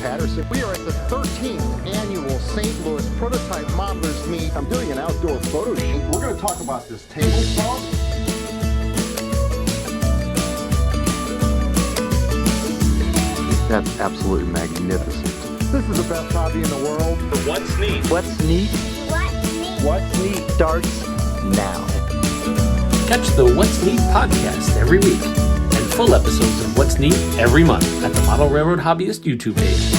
Patterson. We are at the 13th annual St. Louis Prototype Modelers Meet. I'm doing an outdoor photo shoot. We're going to talk about this table saw. That's absolutely magnificent. This is the best hobby in the world. What's neat? What's neat? What's neat? What's neat starts now. Catch the What's Neat podcast every week and full episodes of What's Neat every month at the Model Railroad Hobbyist YouTube page.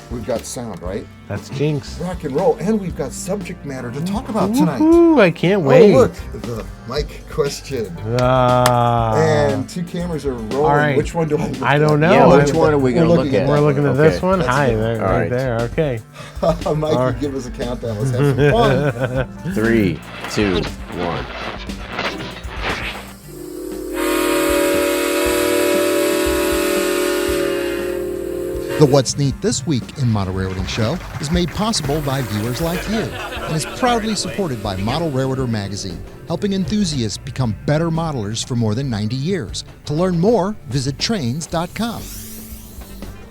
We've got sound, right? That's Jinx. Rock and roll, and we've got subject matter to talk about tonight. Ooh, I can't wait. Oh, look, the Mike question. And two cameras are rolling. All right. Which one do I look at? I don't know. Yeah, which one are we going to look at? We're looking at this one. That's Hi, good. there, All right right. there. Okay. Mike, give us a countdown. Let's have some fun. 3, 2, 1. The What's Neat This Week in Model Railroading Show is made possible by viewers like you and is proudly supported by Model Railroader Magazine, helping enthusiasts become better modelers for more than 90 years. To learn more, visit trains.com.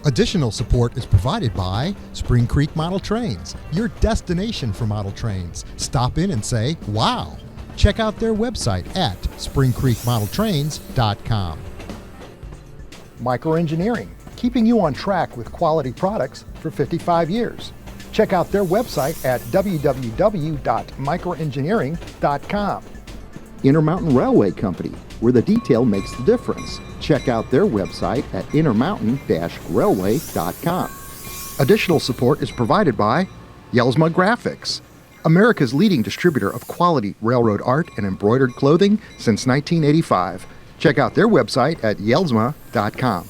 Additional support is provided by Spring Creek Model Trains, your destination for model trains. Stop in and say, wow. Check out their website at springcreekmodeltrains.com. Microengineering, keeping you on track with quality products for 55 years. Check out their website at www.microengineering.com. Intermountain Railway Company, where the detail makes the difference. Check out their website at intermountain-railway.com. Additional support is provided by Yelsma Graphics, America's leading distributor of quality railroad art and embroidered clothing since 1985. Check out their website at yelsma.com.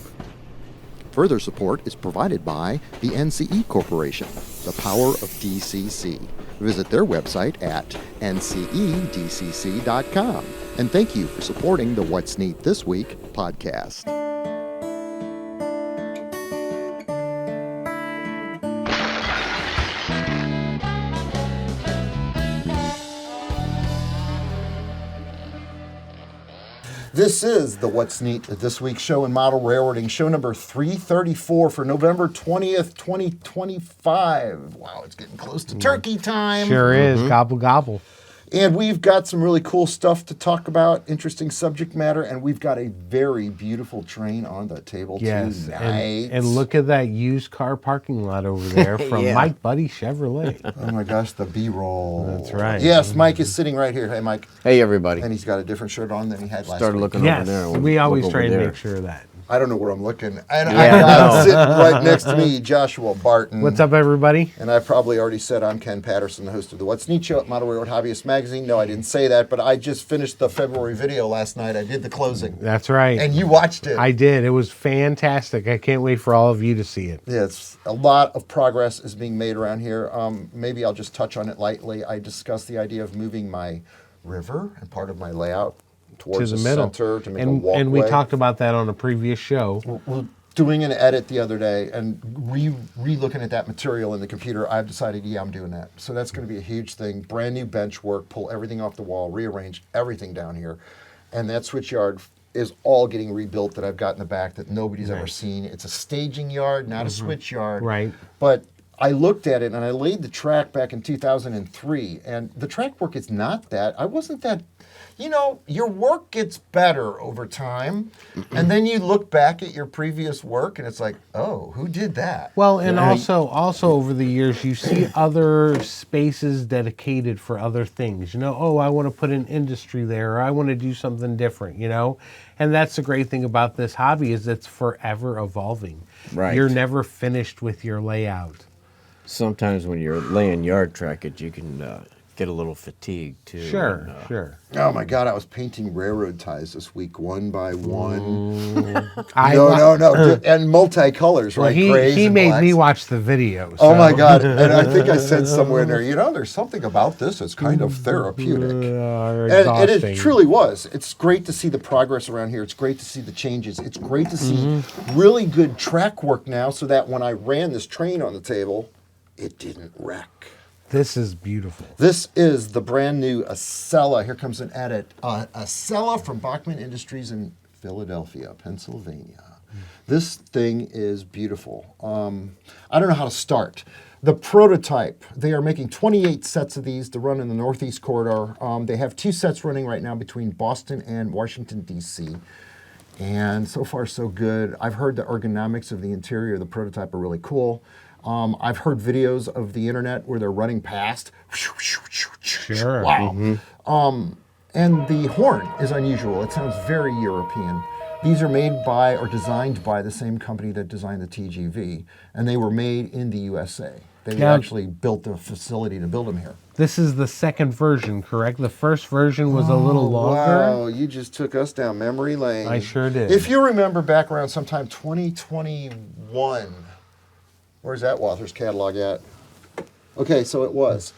Further support is provided by the NCE Corporation, the power of DCC. Visit their website at ncedcc.com. And thank you for supporting the What's Neat This Week podcast. This is the What's Neat This Week show in Model Railroading, show number 334 for November 20th, 2025. Wow, it's getting close to turkey time. Sure is. Gobble, gobble. And we've got some really cool stuff to talk about, interesting subject matter, and we've got a very beautiful train on the table Yes. tonight. And look at that used car parking lot over there from Yeah. Mike Budde Chevrolet. Oh my gosh, the B-roll. That's right. Yes, Mike is sitting right here. Hey, Mike. Hey, everybody. And he's got a different shirt on than he had last Started week. looking Yes, over there. we always Look try over and there. make sure of that. I don't know where I'm looking. And Yeah, I'm sitting right next to me, Joshua Barton. What's up, everybody? And I probably already said I'm Ken Patterson, the host of the What's Neat Show at Model Railroad Hobbyist Magazine. No, I didn't say that, but I just finished the February video last night. I did the closing. That's right. And you watched it. I did. It was fantastic. I can't wait for all of you to see it. Yeah, it's a lot of progress is being made around here. Maybe I'll just touch on it lightly. I discussed the idea of moving my river and part of my layout towards To the middle. center to make a walkway. And we talked about that on a previous show. We're doing an edit the other day and re-looking at that material in the computer. I've decided, yeah, I'm doing that. So that's going to be a huge thing. Brand new bench work, pull everything off the wall, rearrange everything down here. And that switch yard is all getting rebuilt that I've got in the back that nobody's ever seen. It's a staging yard, not a switch yard. Right. But I looked at it and I laid the track back in 2003. And the track work is not that. I wasn't that... You know, your work gets better over time, and then you look back at your previous work, and it's like, oh, who did that? Well, and also over the years, you see other spaces dedicated for other things. You know, oh, I want to put an industry there, or I want to do something different, you know? And that's the great thing about this hobby is it's forever evolving. Right. You're never finished with your layout. Sometimes when you're laying yard trackage, you can get a little fatigued too. Sure, and, sure. Oh my God, I was painting railroad ties this week, one by one. I No. And multicolors, right? Grays He and made blacks. me watch the video. Oh so. my God. And I think I said somewhere in there, there's something about this that's kind of therapeutic. And Exhausting. it truly was. It's great to see the progress around here. It's great to see the changes. It's great to see really good track work now so that when I ran this train on the table, it didn't wreck. This is beautiful. This is the brand new Acela. Here comes an edit. Acela from Bachmann Industries in Philadelphia, Pennsylvania. This thing is beautiful. I don't know how to start. The prototype, they are making 28 sets of these to run in the Northeast Corridor. They have 2 sets running right now between Boston and Washington, D.C. And so far, so good. I've heard the ergonomics of the interior of the prototype are really cool. I've heard videos of the internet where they're running past. Sure. Wow. And the horn is unusual. It sounds very European. These are made by or designed by the same company that designed the TGV, and they were made in the USA. They actually built a facility to build them here. This is the second version, correct? The first version was a little longer. Wow, you just took us down memory lane. I sure did. If you remember back around sometime 2021, where's that Walther's catalog at? Okay, so it was.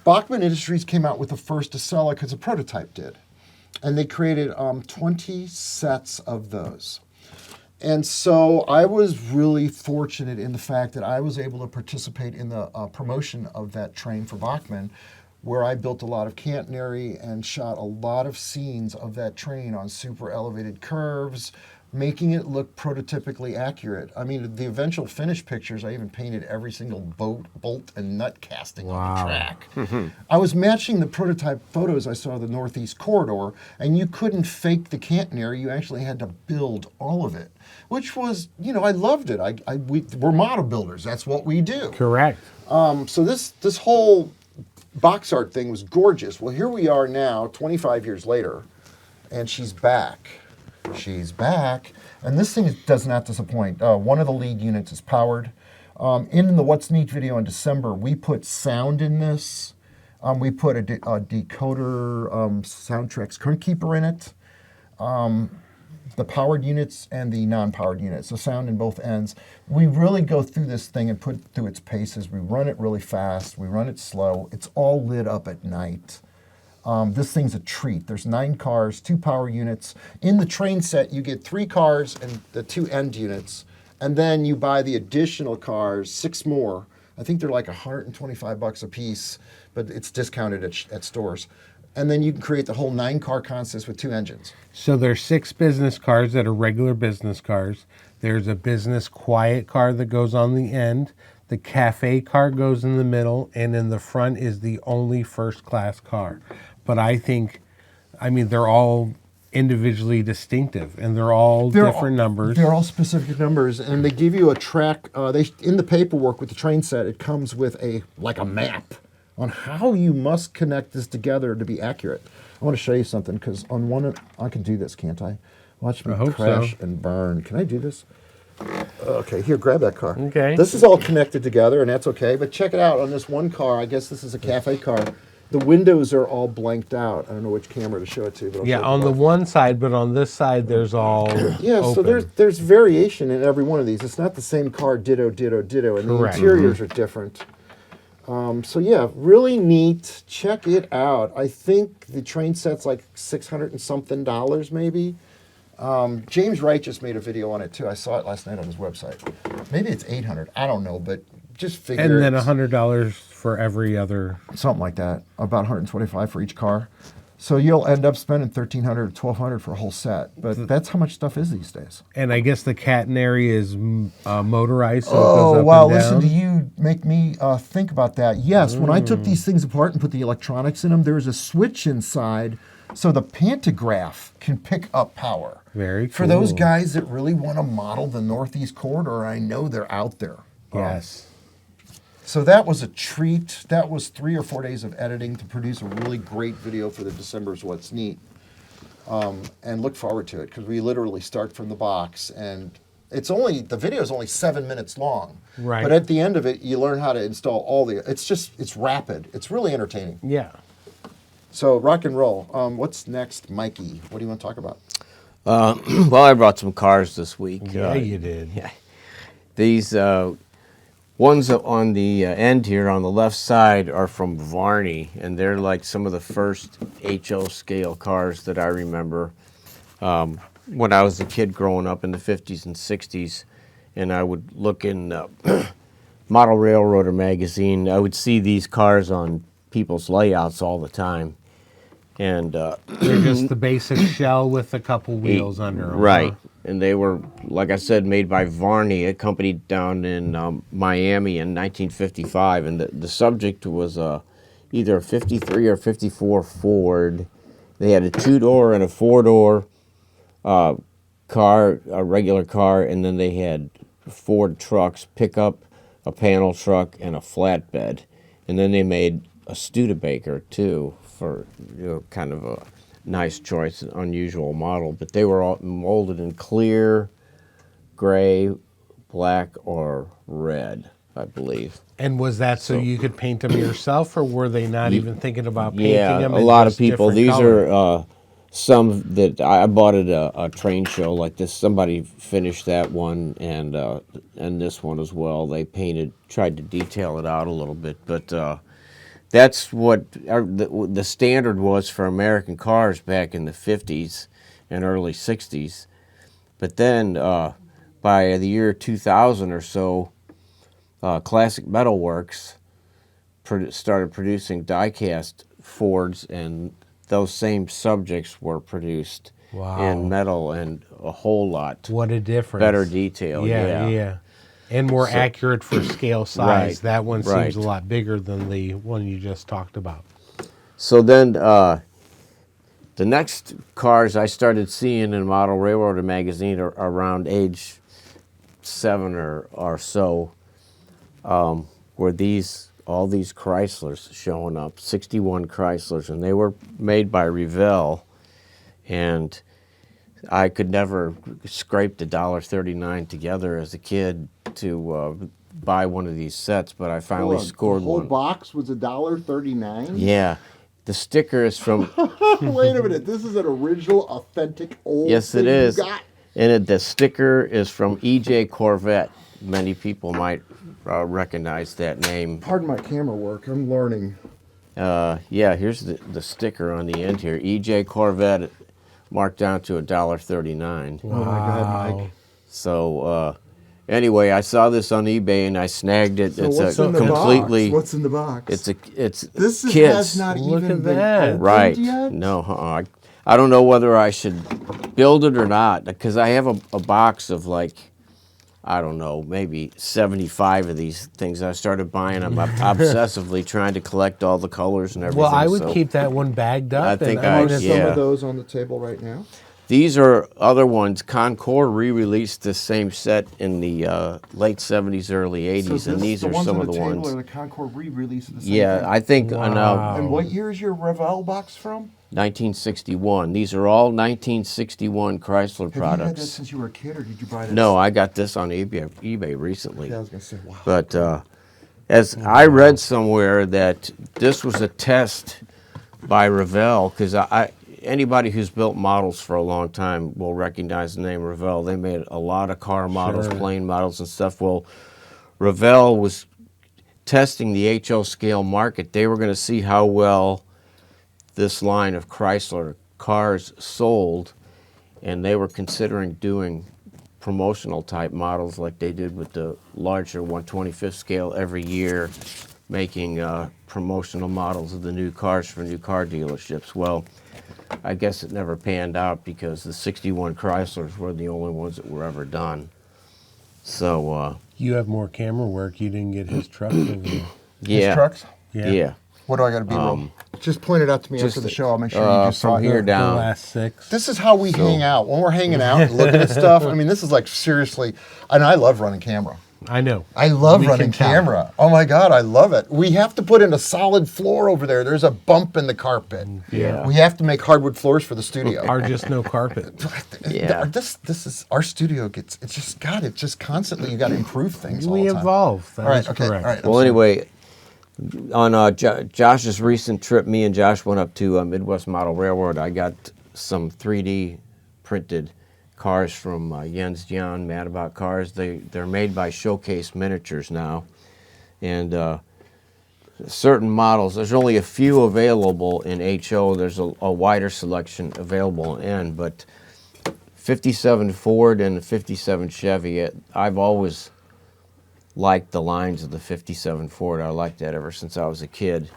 Bachmann Industries came out with the first Acela because a prototype did. And they created 20 sets of those. And so I was really fortunate in the fact that I was able to participate in the promotion of that train for Bachmann, where I built a lot of catenary and shot a lot of scenes of that train on super elevated curves, making it look prototypically accurate. I mean, the eventual finished pictures, I even painted every single bolt and nut casting on the track. I was matching the prototype photos I saw of the Northeast Corridor, and you couldn't fake the catenary. You actually had to build all of it, which was, I loved it. We're model builders. That's what we do. Correct. So this whole box art thing was gorgeous. Well, here we are now, 25 years later, and she's back. She's back. And this thing does not disappoint. One of the lead units is powered. In the What's Neat video in December, we put sound in this. We put a decoder Soundtrack's current keeper in it. The powered units and the non-powered units, so sound in both ends. We really go through this thing and put it through its paces. We run it really fast. We run it slow. It's all lit up at night. This thing's a treat. There's 9 cars, 2 power units. In the train set, you get 3 cars and the 2 end units. And then you buy the additional cars, 6 more. I think they're like $125 a piece, but it's discounted at stores. And then you can create the whole 9-car consist with 2 engines. So there's 6 business cars that are regular business cars. There's a business quiet car that goes on the end. The cafe car goes in the middle, and in the front is the only first class car. But they're all individually distinctive, and they're all different numbers. They're all specific numbers, and they give you a track. In the paperwork with the train set, it comes with a map on how you must connect this together to be accurate. I want to show you something, because on one, I can do this, can't I? Watch me crash and burn. Can I do this? Okay, here, grab that car. Okay. This is all connected together, and that's okay, but check it out on this one car. I guess this is a cafe car. The windows are all blanked out. I don't know which camera to show it to. But Yeah, on the one side, but on this side, there's all so open. there's variation in every one of these. It's not the same car, ditto, ditto, ditto, and Correct. the interiors are different. Really neat. Check it out. I think the train set's like $600 and something maybe. James Wright just made a video on it too. I saw it last night on his website. Maybe it's $800. I don't know, but just figure. And then $100 for every other. Something like that. About $125 for each car. So you'll end up spending $1,300, $1,200 for a whole set. But that's how much stuff is these days. And I guess the catenary is motorized, so it Oh, goes up wow. and down. Listen to you make me think about that. Yes, when I took these things apart and put the electronics in them, there's a switch inside so the pantograph can pick up power. Very cool. For those guys that really want to model the Northeast Corridor, I know they're out there. Yes. So that was a treat. That was 3 or 4 days of editing to produce a really great video for the December's What's Neat. And look forward to it, because we literally start from the box, and the video is only 7 minutes long. Right. But at the end of it, you learn how to install it's rapid. It's really entertaining. Yeah. So rock and roll. What's next, Mikey? What do you want to talk about? Well, I brought some cars this week. Yeah, you did. Yeah. These ones on the end here on the left side are from Varney, and they're like some of the first HO scale cars that I remember when I was a kid growing up in the 50s and 60s, and I would look in Model Railroader magazine. I would see these cars on people's layouts all the time. And They're just the basic shell with a couple wheels under them. right. Huh? And they were, like I said, made by Varney, a company down in Miami in 1955. And the subject was either a 53 or 54 Ford. They had a 2-door and a 4-door car, a regular car, and then they had Ford trucks, pickup, a panel truck, and a flatbed. And then they made a Studebaker, too, for kind of a nice choice, an unusual model, but they were all molded in clear, gray, black, or red, I believe. And was that so you could paint them yourself, or were they not even thinking about painting them? Yeah, a lot of people. These are some that I bought at a train show like this. Somebody finished that one and this one as well. They tried to detail it out a little bit, but that's what the standard was for American cars back in the 50s and early 60s. But then by the year 2000 or so, Classic Metal Works started producing die-cast Fords, and those same subjects were produced in metal and a whole lot. What a difference. Better detail, yeah. And more accurate for scale size. Right, That one seems right. a lot bigger than the one you just talked about. So then the next cars I started seeing in Model Railroader magazine are around age 7 or so, were all these Chryslers showing up, 61 Chryslers, and they were made by Revell, and I could never scrape the $1.39 together as a kid to buy one of these sets, but I finally scored one. The whole box was $1.39? Yeah. The sticker is from... Wait a minute. This is an original, authentic, old Yes, thing it is. you got? And the sticker is from EJ Corvette. Many people might recognize that name. Pardon my camera work. I'm learning. Yeah, here's the sticker on the end here. EJ Corvette marked down to $1.39. Oh, my God, Mike. So... anyway, I saw this on eBay and I snagged it. So it's what's a in the completely. box? What's in the box? It's this kids. has not Look even at been that. opened Right? yet? No, I don't know whether I should build it or not, because I have a box of like, I don't know, maybe 75 of these things. I started buying them obsessively, trying to collect all the colors and everything. Well, I would so keep that one bagged up. I think Are I- some yeah. of those on the table right now? These are other ones. Concord re-released this same set in the late 70s, early 80s, and these are some of the ones. Are the Concord re-release of the same Yeah, thing? I think I know. And what year is your Revell box from? 1961. These are all 1961 Chrysler Have you had that products. since you were a kid, or did you buy that? No, I got this on eBay recently. Yeah, I was going to say, wow. But as I read somewhere that this was a test by Revell, because anybody who's built models for a long time will recognize the name Revell. They made a lot of car models, plane models and stuff. Well, Revell was testing the HO scale market. They were going to see how well this line of Chrysler cars sold, and they were considering doing promotional type models like they did with the larger 125th scale every year, making promotional models of the new cars for new car dealerships. Well, I guess it never panned out because the 61 Chryslers were the only ones that were ever done. So, You have more camera work. You didn't get his truck over there. yeah. His trucks? Yeah. What do I got to be? Just point it out to me after the show. I'll make sure you just saw from it. here The down. last 6. This is how we hang out. When we're hanging out and looking at stuff, I mean, this is like seriously, and I love running camera. I know. I love We running can tell. camera. Oh my God, I love it. We have to put in a solid floor over there. There's a bump in the carpet. Yeah. We have to make hardwood floors for the studio. Or just no carpet. Yeah. This is our studio it's just constantly you got to improve things all We the time. evolve. That All right, is okay, correct. all right. Well, anyway, on Josh's recent trip, me and Josh went up to Midwest Model Railroad. I got some 3D printed cars from Jens Jan, Mad About Cars. They're made by Showcase Miniatures now, and certain models. There's only a few available in HO. There's a wider selection available in N, but 57 Ford and 57 Chevy. I've always liked the lines of the 57 Ford. I liked that ever since I was a kid,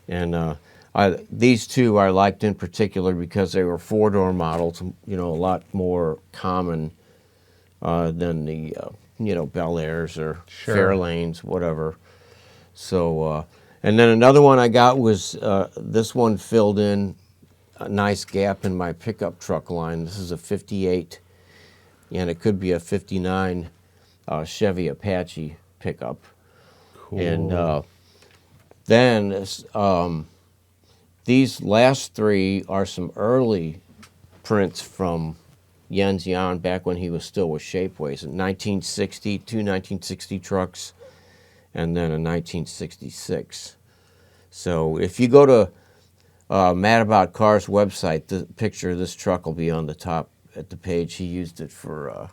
and these two I liked in particular because they were four-door models, a lot more common than the, Bel Airs or Sure. Fairlanes, whatever. So, and then another one I got was, this one filled in a nice gap in my pickup truck line. This is a 58, and it could be a 59 Chevy Apache pickup. Cool. And then these last three are some early prints from Jens Jan back when he was still with Shapeways. In 1960, two 1960 trucks, and then a 1966. So if you go to Mad About Cars website, the picture of this truck will be on the top at the page. He used it for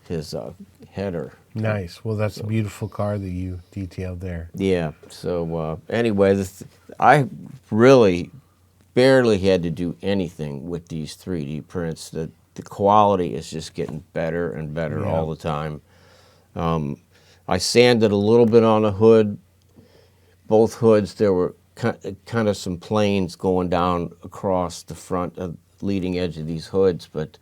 his header. Nice. Well, that's a beautiful car that you detailed there. Yeah. So anyway, I really barely had to do anything with these 3D prints. The quality is just getting better and better all the time. I sanded a little bit on the hood. Both hoods, there were kind of some planes going down across the front of leading edge of these hoods, but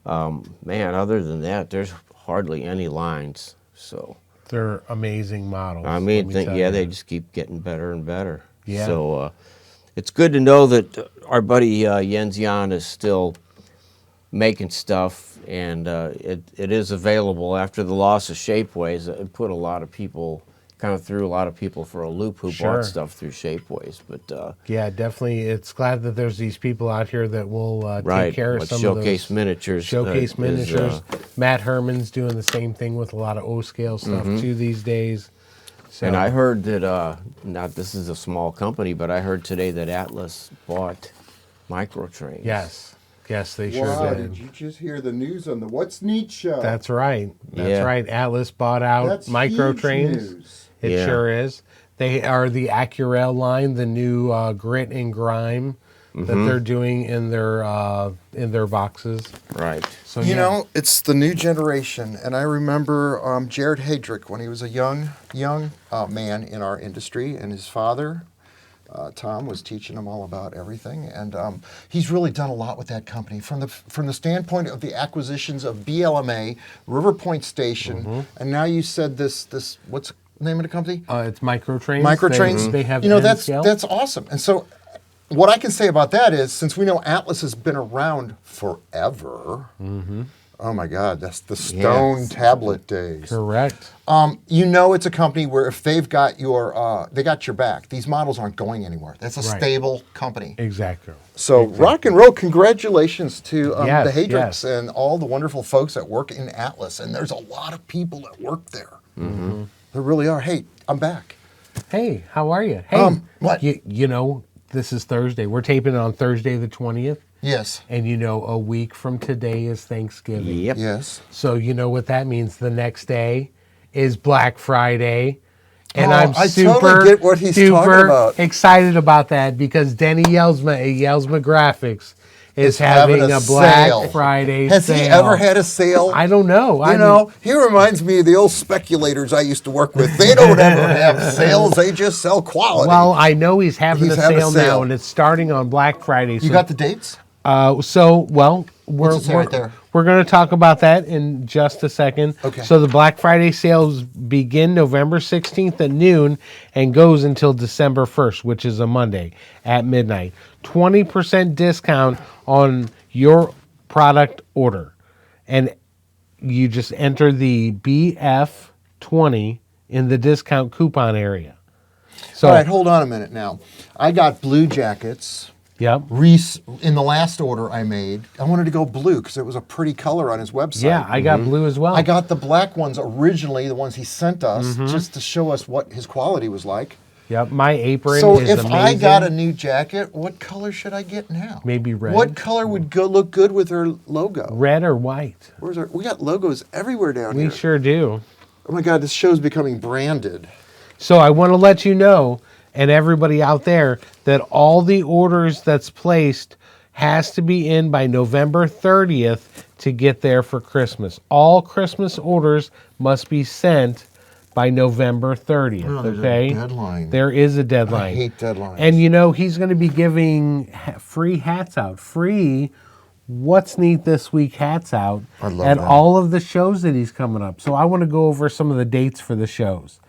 man, other than that, there's hardly any lines. So They're amazing models. I mean, let me tell they you. just keep getting better and better. Yeah. So it's good to know that our buddy Jens Jan is still making stuff, and it is available. After the loss of Shapeways, it put a lot of people, kind of threw a lot of people for a loop who Sure. bought stuff through Shapeways. But Yeah, definitely. It's glad that there's these people out here that will right, take care of with some Showcase of those. Miniatures. Showcase is, Miniatures. Matt Herman's doing the same thing with a lot of O-scale stuff too these days. So, and I heard that, not this is a small company, but I heard today that Atlas bought Microtrains. yes, they sure Wow, did. did you just hear the news on the What's Neat show? That's right. That's Yeah. right. Atlas bought out That's Microtrains. huge news. It Yeah. sure is. They are the Acurail line, the new grit and grime that they're doing in their boxes. Right. So You yeah. know, it's the new generation, and I remember Jared Hadrick when he was a young man in our industry, and his father, Tom, was teaching him all about everything, and he's really done a lot with that company from the standpoint of the acquisitions of BLMA, River Point Station, and now you said this what's the name of the company? It's Microtrains. Microtrains. They have that's N-scale. that's awesome. And so, what I can say about that is, since we know Atlas has been around forever. Oh my God, that's the stone tablet days. Correct. It's a company where if they've got they got your back. These models aren't going anywhere. That's a Right. stable company. Exactly. So rock and roll. Congratulations to Yes, the Hadricks yes. and all the wonderful folks that work in Atlas. And there's a lot of people that work there. There really are. Hey, I'm back. Hey, how are you? Hey, what? You know, this is Thursday. We're taping it on Thursday the 20th. Yes. And a week from today is Thanksgiving. Yep. Yes. So you know what that means. The next day is Black Friday. And Oh, I'm I super totally get what he's talking about. excited about that because Denny Yelsma at Yelsma Graphics is Is having having a a Black sale. Friday Has sale. he ever had a sale? I don't know. He reminds me of the old speculators I used to work with. They don't ever have sales; they just sell quality. Well, I know he's having He's a having a sale sale. now, and it's starting on Black Friday. you So got the dates? We're it say right there? we're going to talk about that in just a second. Okay. So the Black Friday sales begin November 16th at noon and goes until December 1st, which is a Monday at midnight. 20% discount on your product order. And you just enter the BF20 in the discount coupon area. So, All right, hold on a minute now. I got blue jackets. yep. Reese, in the last order I made, I wanted to go blue because it was a pretty color on his website. Yeah, I got blue as well. I got the black ones originally, the ones he sent us, just to show us what his quality was like. Yep, my apron So is if amazing. I got a new jacket, what color should I get now? Maybe red. What color would look good with her logo? Red or white? Where's our? We got logos everywhere down We here. sure do. Oh my God, this show's becoming branded. So I want to let you know, and everybody out there, that all the orders that's placed has to be in by November 30th to get there for Christmas. All Christmas orders must be sent by November 30th, Oh, there's a okay? deadline. There is a deadline. I hate deadlines. And he's going to be giving free hats out. Free What's Neat This Week hats out I love at that. all of the shows that he's coming up. So I want to go over some of the dates for the shows.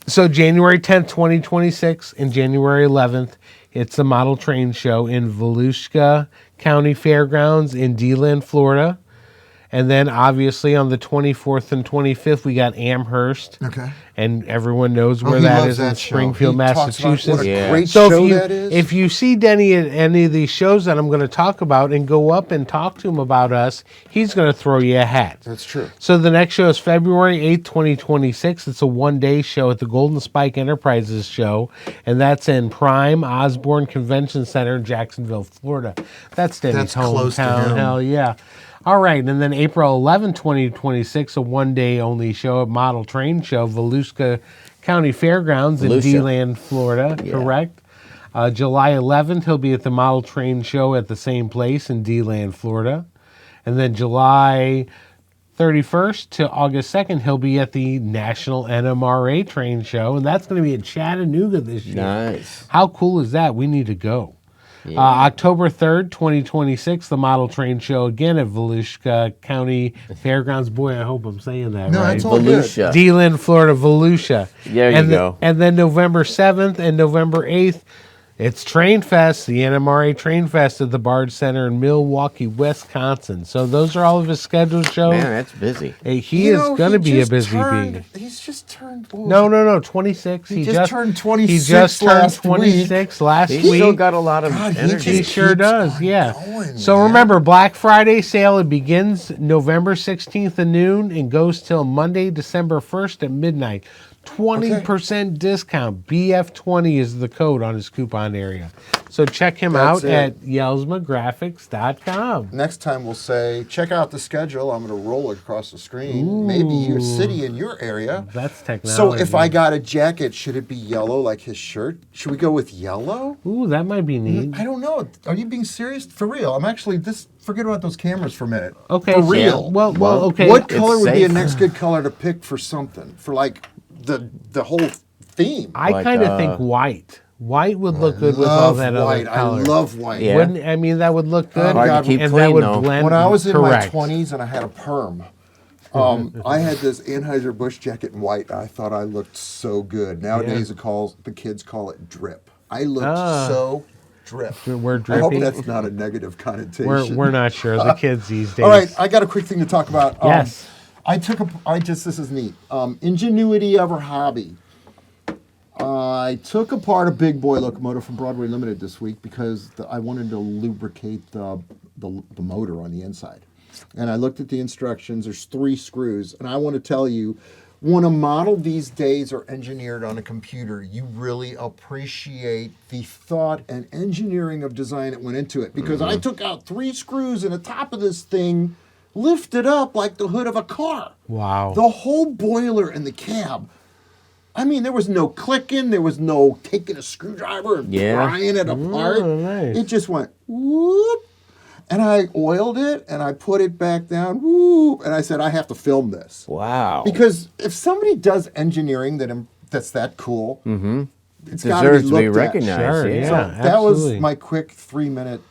So January 10th, 2026 and January 11th, it's the Model Train Show in Volusia County Fairgrounds in DeLand, Florida. And then obviously on the 24th and 25th, we got Amherst. Okay. And everyone knows where he that loves is in that show. Springfield, He talks about Massachusetts. what a Yeah. great So show that is. if you see Denny at any of these shows that I'm going to talk about and go up and talk to him about us, he's going to throw you a hat. That's true. So the next show is February 8th, 2026. It's a one-day show at the Golden Spike Enterprises show, and that's in Prime Osborne Convention Center in Jacksonville, Florida. That's Denny's That's close to hometown. him. Hell yeah. All right, and then April 11, 2026, a one-day-only show at Model Train Show, Volusia County Fairgrounds in Volusia. DeLand, Florida, correct? July 11th, he'll be at the Model Train Show at the same place in DeLand, Florida. And then July 31st to August 2nd, he'll be at the National NMRA Train Show, and that's going to be in Chattanooga this year. Nice. How cool is that? We need to go. October 3rd, 2026, the Model Train Show again at Volusia County Fairgrounds. Boy, I hope I'm saying that No, right. that's all good. Volusia. DeLand, Florida, Volusia. There you and go. And then November 7th and November 8th, it's Train Fest, the NMRA Train Fest at the Bard Center in Milwaukee, Wisconsin. So those are all of his scheduled shows. Man, that's busy. Hey, he is going to be a busy bee. He's just turned. No, 26. He just turned 26 He just turned last 26 last He's week. still got a lot of God, he energy. He just sure keeps does, on yeah. going, So man. remember, Black Friday sale, it begins November 16th at noon and goes till Monday, December 1st at midnight. 20% discount. BF20 is the code on his coupon area. So check him That's out it. at yelsmagraphics.com. Next time we'll say, check out the schedule. I'm going to roll it across the screen. Maybe your city in your area. That's technology. So if I got a jacket, should it be yellow like his shirt? Should we go with yellow? Ooh, that might be neat. I don't know. Are you being serious? For real? I'm actually forget about those cameras for a minute. Okay. For so- real. Well, okay. What color would be a safe. next good color to pick for something? For like the whole theme. I Like, kind of think white. White would look good with all love that white. other color. I love white. Yeah. Wouldn't, I mean, that would look good. Hard to keep and clean, that would though. blend. When I was in correct. my 20s and I had a perm, I had this Anheuser-Busch jacket in white. I thought I looked so good. Nowadays, the kids call it drip. I looked so drip. We're I hope drippy. that's not a negative connotation. We're not sure. The kids these days. All right, I got a quick thing to talk about. Yes. This is neat. Ingenuity of her hobby. I took apart a big boy locomotive from Broadway Limited this week because I wanted to lubricate the motor on the inside. And I looked at the instructions. There's 3 screws. And I want to tell you, when a model these days are engineered on a computer, you really appreciate the thought and engineering of design that went into it. Because I took out 3 screws and the top of this thing lifted up like the hood of a car. Wow. The whole boiler and the cab. I mean, there was no clicking. There was no taking a screwdriver and prying it apart. nice. It just went whoop. And I oiled it and I put it back down. Whoop. And I said, I have to film this. Wow. Because if somebody does engineering that's that cool, it's got Deserves to be looked at. recognized. Sure, yeah. yeah. That was Absolutely. my quick 3-minute.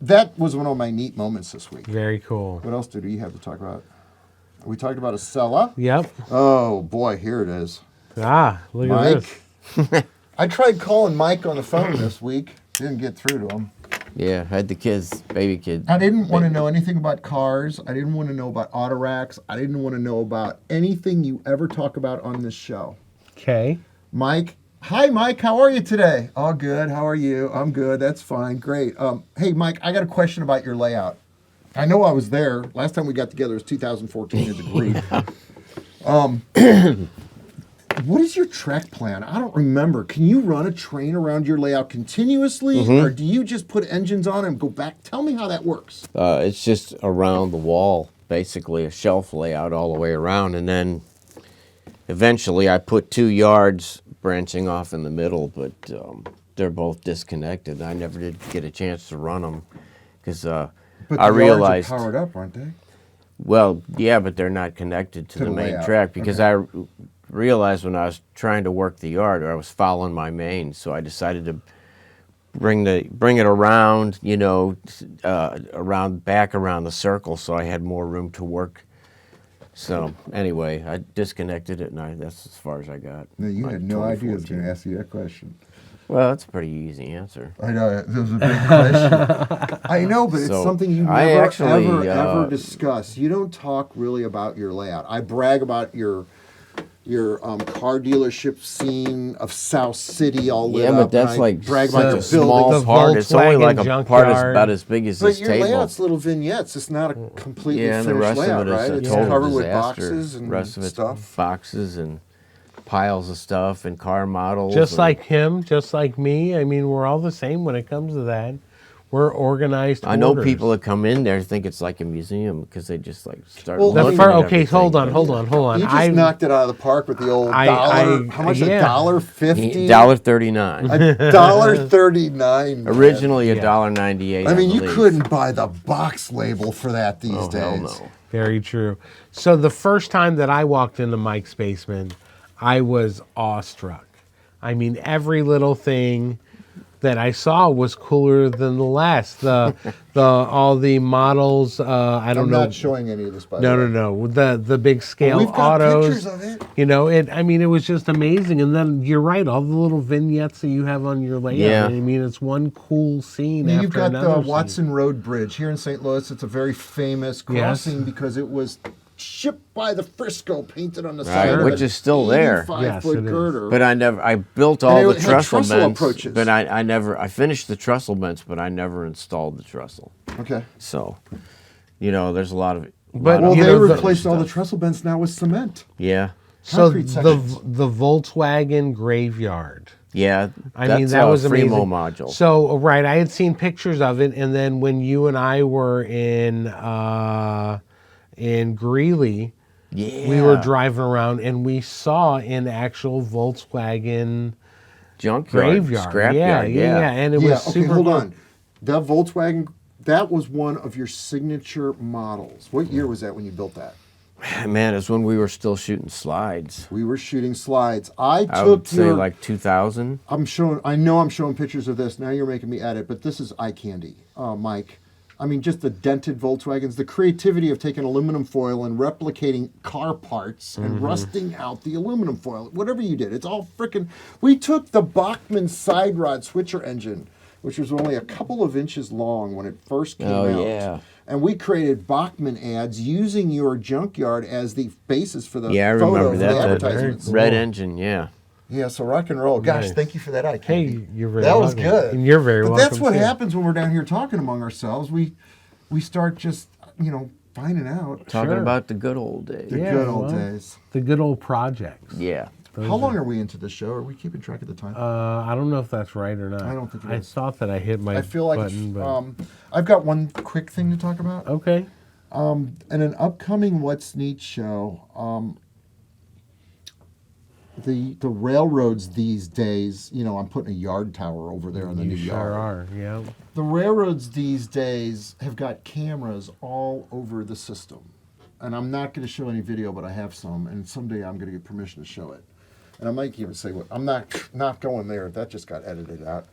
That was one of my neat moments this week. Very cool. What else did we have to talk about? We talked about Acela. Yep. Oh boy, here it is. Ah, look at this. Mike. I tried calling Mike on the phone this week. Didn't get through to him. Yeah, had the kids, baby kids. I didn't want to know anything about cars. I didn't want to know about auto racks. I didn't want to know about anything you ever talk about on this show. Okay. Mike. Hi, Mike. How are you today? All good. How are you? I'm good. That's fine. Great. Hey, Mike, I got a question about your layout. I know I was there. Last time we got together was 2014 as a group. What is your track plan? I don't remember. Can you run a train around your layout continuously, or do you just put engines on and go back? Tell me how that works. It's just around the wall, basically a shelf layout all the way around, and then eventually I put 2 yards branching off in the middle, but they're both disconnected. I never did get a chance to run them because But I the realized. yards are powered up, aren't they? Well, yeah, but they're not connected to the the main layout. track because I realized when I was trying to work the yard, I was following my main, so I decided to bring it around, back around the circle, so I had more room to work. So anyway, I disconnected it, and that's as far as I got. No, you Like had no idea I was 2014. going to ask you that question. Well, that's a pretty easy answer. I know, it was a big question. I know, but it's So, something you I never, actually, ever discuss. You don't talk really about your layout. I brag about your car dealership scene of South City all lit Yeah, up. but that's and I like brag such about a the small buildings. part. It's only like a Volkswagen part that's junkyard. about as big as But this your table. layout's little vignettes. It's not a completely Yeah, and the finished rest layout, of it is right? a It's total covered with disaster. boxes and rest of it's stuff. boxes and piles of stuff and car models. Just and- like him, just like me. I mean, we're all the same when it comes to that. We're organized. I know hoarders. people that come in there think it's like a museum because they just like start Well, looking The at okay, everything. hold on. You just knocked it out of the park with the old dollar. How much? yeah. $1.50? $1.39. $1.39. Originally Yeah. $1.98. I mean, you believe. couldn't buy the box label for that these Oh, days. hell no. Very true. So the first time that I walked into Mike's basement, I was awestruck. I mean, every little thing that I saw was cooler than the last. All the models. I don't I'm know. not showing any of this, by the way. No. The big scale We've got autos. pictures of it. It was just amazing. And then you're right, all the little vignettes that you have on your layout. Yeah. I mean, it's one cool scene Now, after you've got another. the scene. Watson Road Bridge here in St. Louis. It's a very famous crossing because it was shipped by the Frisco, painted on the side of which an is still there. 85-foot Yes, it is. girder. But I built all And the it had trestle trestle bends, approaches. but I finished the trestle bends, but I never installed the trestle. Okay. So, there's a lot of. But, Well, you they know, replaced all the trestle bends now with cement. Yeah, So concrete the sections. the Volkswagen graveyard. yeah. I that's mean, that was a Fremo amazing. module. So, right, I had seen pictures of it, and then when you and I were in Greeley, yeah, we were driving around and we saw an actual Volkswagen junkyard, graveyard. scrapyard. Yeah, and it Yeah, was okay, super hold cool. on. That Volkswagen, that was one of your signature models. What year was that when you built that? Man, it's when we were still shooting slides. We were shooting slides. I I took would say your, like 2000. I know I'm showing pictures of this. Now you're making me edit, but this is eye candy, Mike. I mean, just the dented Volkswagens, the creativity of taking aluminum foil and replicating car parts and rusting out the aluminum foil. Whatever you did, it's all frickin'. We took the Bachmann side rod switcher engine, which was only a couple of inches long when it first came out. Yeah. And we created Bachmann ads using your junkyard as the basis for the Yeah, I photo remember for that. the That advertisements. red engine, yeah. Yeah, so rock and roll. Gosh, Nice. thank you for that eye Hey, candy. you're very That was welcome. good. And you're very but welcome. that's what too. happens when we're down here talking among ourselves. We start just, finding out Talking Sure. about the good old days. the Yeah, good old well. days. The good old projects. Yeah. How long are we into this show? Are we keeping track of the time? I don't know if that's right or not. I don't think it I is. thought that I hit my I feel like button, but I've got one quick thing to talk about. okay. In an upcoming What's Neat show, the railroads these days, I'm putting a yard tower over there in the You new sure yard. are. Yeah. The railroads these days have got cameras all over the system. And I'm not going to show any video, but I have some, and someday I'm going to get permission to show it. And I might even say, I'm not going there. That just got edited out.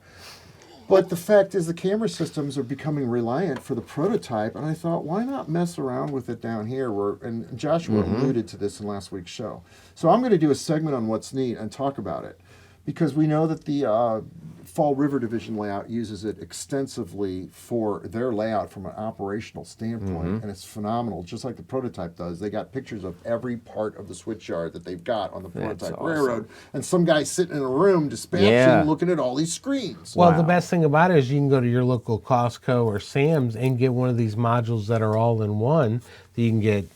But the fact is the camera systems are becoming reliant for the prototype, and I thought, why not mess around with it down here? And Joshua alluded to this in last week's show. So I'm going to do a segment on What's Neat and talk about it. because we know that the Fall River Division layout uses it extensively for their layout from an operational standpoint, and it's phenomenal, just like the prototype does. They got pictures of every part of the switchyard that they've got on the prototype awesome. railroad, and some guy sitting in a room dispatching, looking at all these screens. Well, the best thing about it is you can go to your local Costco or Sam's and get one of these modules that are all in one. That you can get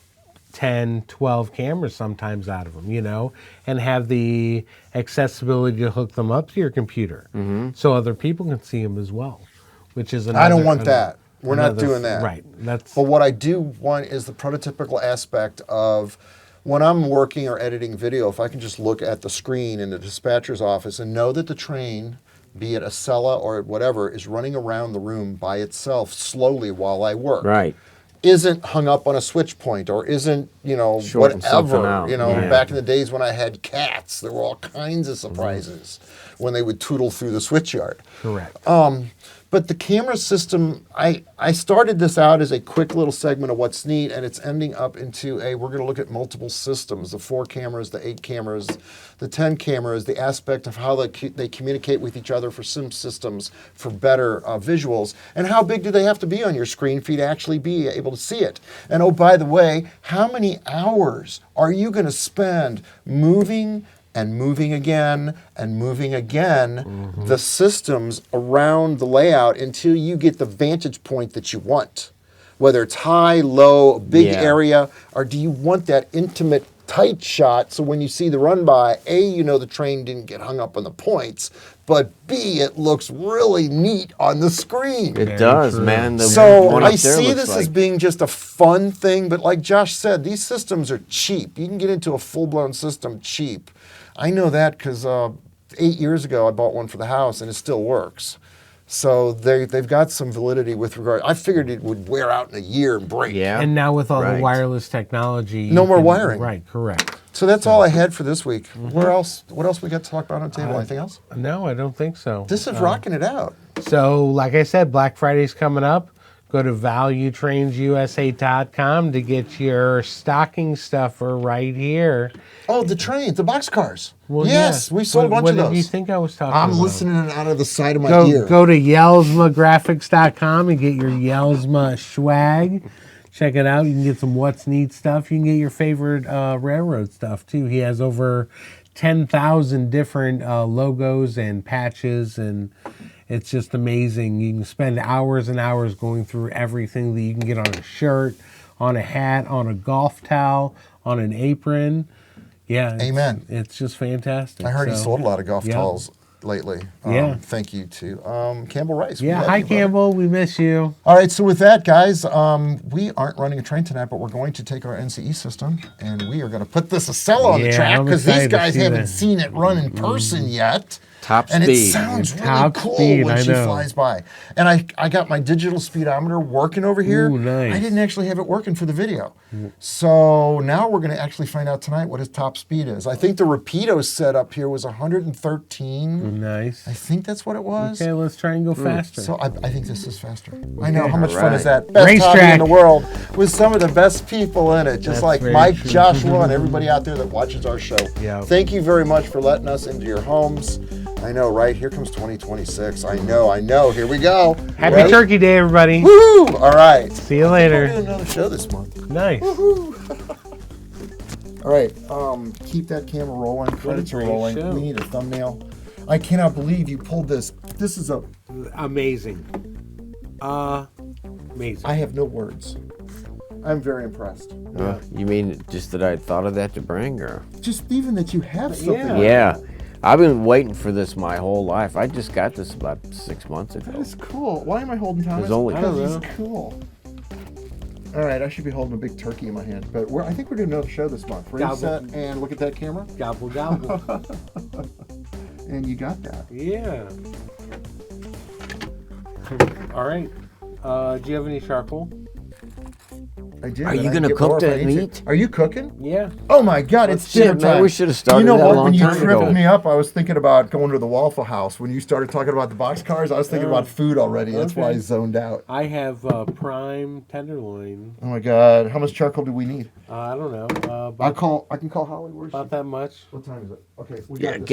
10, 12 cameras sometimes out of them, and have the accessibility to hook them up to your computer so other people can see them as well, which is another... I don't want that. We're not doing that. Right. But what I do want is the prototypical aspect of when I'm working or editing video, if I can just look at the screen in the dispatcher's office and know that the train, be it Acela or whatever, is running around the room by itself slowly while I work. Right. Isn't hung up on a switch point or isn't, Shorting something whatever. out. Back in the days when I had cats, there were all kinds of surprises when they would tootle through the switchyard. Correct. But the camera system, I started this out as a quick little segment of what's neat, and it's ending up into we're going to look at multiple systems, the 4 cameras, the 8 cameras, the 10 cameras, the aspect of how they communicate with each other for sim systems for better visuals, and how big do they have to be on your screen for you to actually be able to see it. And oh, by the way, how many hours are you going to spend moving and moving again and moving again the systems around the layout until you get the vantage point that you want, whether it's high, low, big area, or do you want that intimate tight shot so when you see the run by, A, the train didn't get hung up on the points, but B, it looks really neat on the screen. It does, man. The So one up I there see looks this like- as being just a fun thing, but like Josh said, these systems are cheap. You can get into a full-blown system cheap. I know that because 8 years ago I bought one for the house and it still works. So they've got some validity with regard. I figured it would wear out in a year and break. Yeah. And now with all Right. the wireless technology... No you more can- wiring. Right, correct. So that's all I had for this week. What else we got to talk about on the table? Anything else? No, I don't think so. This is rocking it out. So, like I said, Black Friday's coming up. Go to valuetrainsusa.com to get your stocking stuffer right here. Oh, the trains, the boxcars. Well, yes, yeah. we sold a bunch what of those. What did you think I was talking I'm about? listening out of the side of my ear. Go to yellsmagraphics.com and get your Yellsma swag. Check it out. You can get some What's Neat stuff. You can get your favorite railroad stuff, too. He has over 10,000 different logos and patches, and it's just amazing. You can spend hours and hours going through everything that you can get on a shirt, on a hat, on a golf towel, on an apron. Yeah. Amen. It's just fantastic. I heard he sold a lot of golf yeah. towels lately. Yeah. Thank you to Campbell Rice. We Yeah. love Hi, you, brother. Campbell. We miss you. All right, so with that, guys, we aren't running a train tonight, but we're going to take our NCE system and we are going to put this Acela on the Yeah, track I'm because these excited to guys see haven't that. seen it run in person yet. Top and speed. it sounds really Top cool speed, when I she know. flies by. And I got my digital speedometer working over here. Ooh, nice. I didn't actually have it working for the video. So now we're going to actually find out tonight what his top speed is. I think the Rapido set up here was 113. Nice. I think that's what it was. Okay, let's try and go faster. So I think this is faster. I know. How much fun Alright. is that? Best hobby Racetrack. in the world with some of the best people in it, just That's like very Mike, true. Joshua, and everybody out there that watches our show. Yeah. Thank you very much for letting us into your homes. I know, right? Here comes 2026. I know. Here we go. Happy Ready? Turkey Day, everybody. Woo! All right. See you We'll later. do another show this month. Nice. All right. Keep that camera rolling. Credits are great rolling. show. We need a thumbnail. I cannot believe you pulled this. This is a. Amazing. Amazing. I have no words. I'm very impressed. You mean just that I thought of that to bring, or? Just even that you have something. Yeah. like Yeah. I've been waiting for this my whole life. I just got this about 6 months ago. That is cool. Why am I holding Thomas? There's only- Because I he's don't know. cool. All right, I should be holding a big turkey in my hand, but I think we're doing another show this month. Ready, Gobble. set, and look at that camera. Gobble, gobble. And you got that. Yeah. All right. Do you have any charcoal? I did. Are but you I gonna get cook more if I that need to. meat? Are you cooking? Yeah. Oh my God, it's Shit, dinner man, time. we should have started You know that a what? long When you time tripped ago. me up, I was thinking about going to the Waffle House. When you started talking about the boxcars, I was thinking about food already. That's why I Okay. zoned out. I have prime tenderloin. Oh my God, how much charcoal do we need? I don't know. I can call Holly. Where's she? About that much. What time is it? Okay, we Yeah, got this.